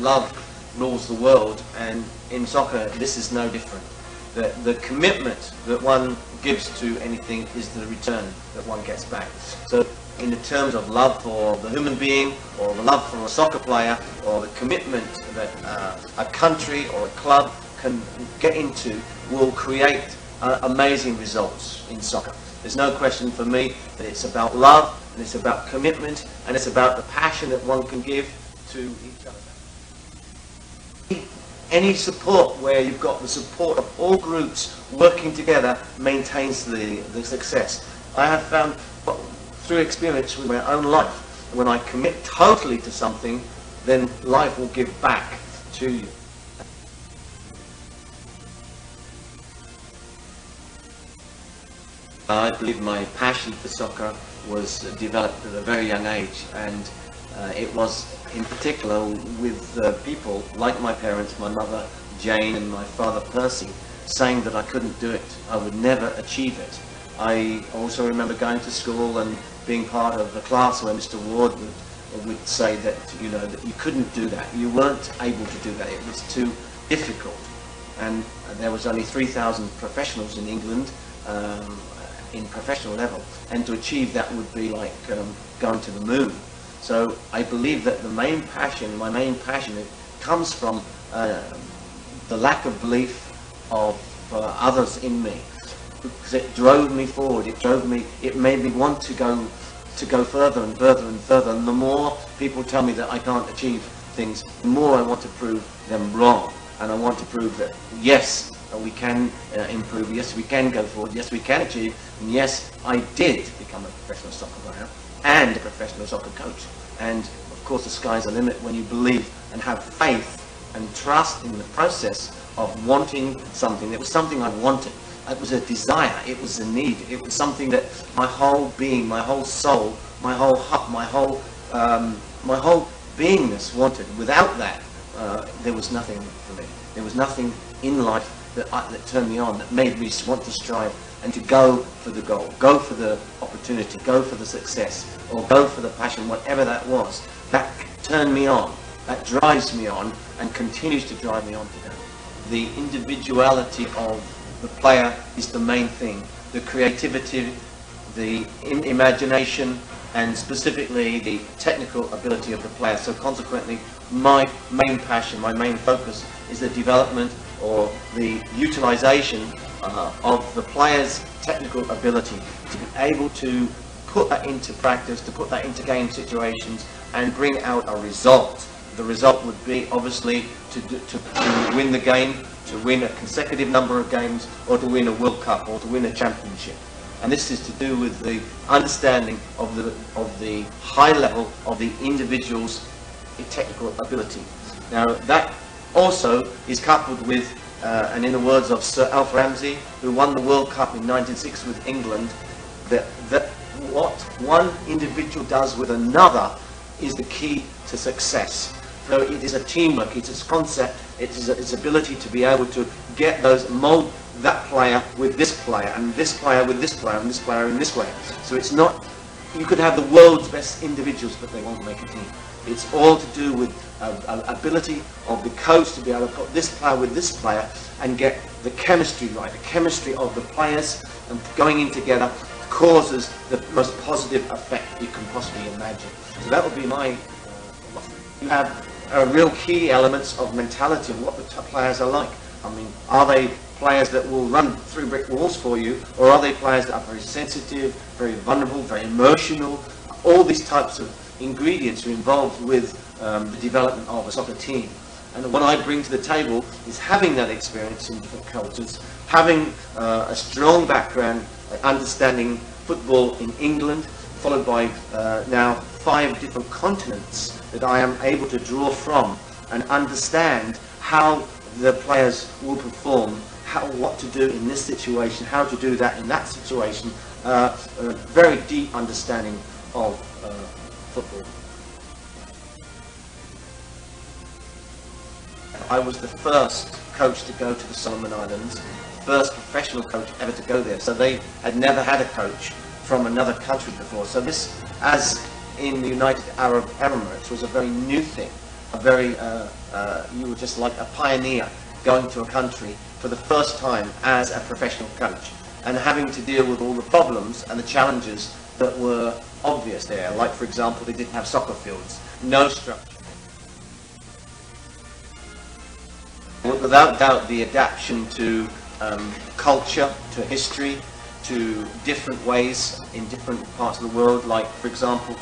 love rules the world, and in soccer this is no different. The commitment that one gives to anything is the return that one gets back. So in the terms of love for the human being, or the love for a soccer player, or the commitment that a country or a club can get into, will create amazing results in soccer. There's no question for me that it's about love, and it's about commitment, and it's about the passion that one can give to each other. Any support where you've got the support of all groups working together maintains the success. I have found through experience with my own life, when I commit totally to something, then life will give back to you. I believe my passion for soccer was developed at a very young age, and it was in particular with people like my parents, my mother Jane and my father Percy, saying that I couldn't do it, I would never achieve it. I also remember going to school and being part of the class where Mr. Ward would say that, you know, that you couldn't do that, you weren't able to do that, it was too difficult. And there was only 3,000 professionals in England in professional level, and to achieve that would be like going to the moon. So I believe that my main passion, it comes from the lack of belief of others in me, because it drove me forward. It made me want to go further and further and further. And the more people tell me that I can't achieve things, the more I want to prove them wrong. And I want to prove that yes, we can improve. Yes, we can go forward. Yes, we can achieve. And yes, I did become a professional soccer player and a professional soccer coach. And of course the sky's the limit when you believe and have faith and trust in the process of wanting something. It was something I wanted. It was a desire, it was a need, it was something that my whole being, my whole soul, my whole heart, my whole beingness wanted. Without that, there was nothing for me. There was nothing in life that turned me on, that made me want to strive and to go for the goal, go for the opportunity, go for the success, or go for the passion, whatever that was. That turned me on, that drives me on, and continues to drive me on today. The individuality of the player is the main thing. The creativity, the imagination, and specifically the technical ability of the player. So consequently, my main passion, my main focus is the development or the utilization of the player's technical ability to be able to put that into practice, to put that into game situations and bring out a result. The result would be obviously to win the game, to win a consecutive number of games, or to win a World Cup, or to win a championship. And this is to do with the understanding of the high level of the individual's technical ability. Now that also is coupled with, and in the words of Sir Alf Ramsey, who won the World Cup in 1906 with England, that what one individual does with another is the key to success. So it is a teamwork, it's its concept, it's its ability to be able to get mold that player with this player, and this player with this player, and this player in this way. So it's not, you could have the world's best individuals, but they won't make a team. It's all to do with ability of the coach to be able to put this player with this player and get the chemistry right. The chemistry of the players and going in together causes the most positive effect you can possibly imagine. So that would be my philosophy. You have real key elements of mentality of what the players are like. I mean, are they players that will run through brick walls for you, or are they players that are very sensitive, very vulnerable, very emotional? All these types of ingredients are involved with the development of a soccer team. And what I bring to the table is having that experience in different cultures, having a strong background, understanding football in England, followed by now 5 different continents that I am able to draw from and understand how the players will perform, what to do in this situation, how to do that in that situation. A very deep understanding of football. I was the first coach to go to the Solomon Islands, first professional coach ever to go there. So they had never had a coach from another country before. So this, as in the United Arab Emirates, was a very new thing. you were just like a pioneer going to a country for the first time as a professional coach and having to deal with all the problems and the challenges that were obvious there. Like, for example, they didn't have soccer fields, no structure. Without doubt, the adaptation to culture, to history, to different ways in different parts of the world. Like, for example,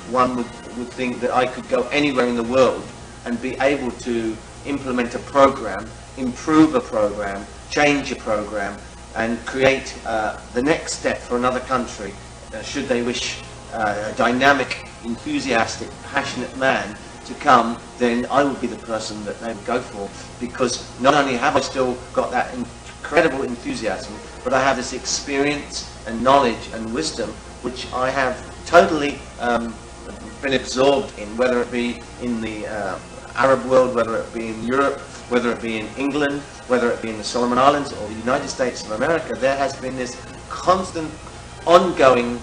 one would think that I could go anywhere in the world and be able to implement a program, improve a program, change a program, and create the next step for another country, should they wish a dynamic, enthusiastic, passionate man to come, then I would be the person that they would go for, because not only have I still got that incredible enthusiasm, but I have this experience and knowledge and wisdom which I have totally been absorbed in, whether it be in the Arab world, whether it be in Europe, whether it be in England, whether it be in the Solomon Islands or the United States of America. There has been this constant, ongoing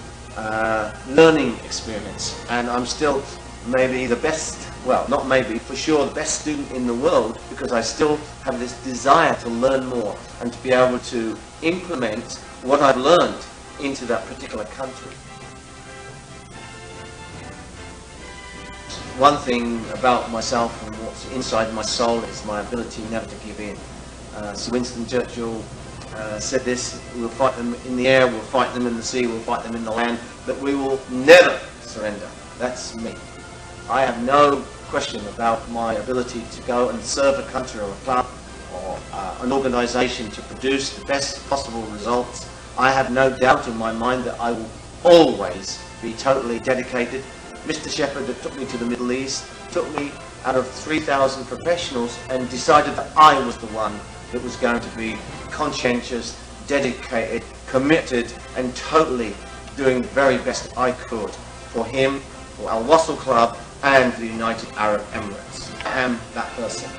learning experience, and I'm still maybe the best, well, not maybe, for sure the best student in the world, because I still have this desire to learn more and to be able to implement what I've learned into that particular country. One thing about myself and what's inside my soul is my ability never to give in. Sir Winston Churchill said this: we'll fight them in the air, we'll fight them in the sea, we'll fight them in the land, but we will never surrender. That's me. I have no question about my ability to go and serve a country or a club or an organisation to produce the best possible results. I have no doubt in my mind that I will always be totally dedicated. Mr. Shepherd, that took me to the Middle East, took me out of 3,000 professionals and decided that I was the one that was going to be conscientious, dedicated, committed, and totally doing the very best I could for him, for Al Wasl Club, and the United Arab Emirates. I am that person.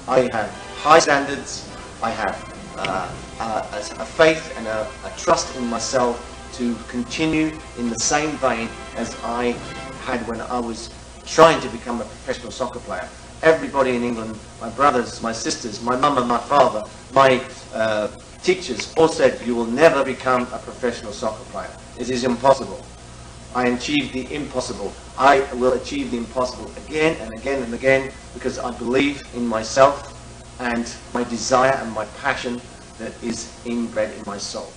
I have high standards, I have a faith and a trust in myself to continue in the same vein as I had when I was trying to become a professional soccer player. Everybody in England, my brothers, my sisters, my mum and my father, my teachers all said, you will never become a professional soccer player. It is impossible. I achieved the impossible. I will achieve the impossible again and again and again, because I believe in myself and my desire and my passion that is inbred in my soul.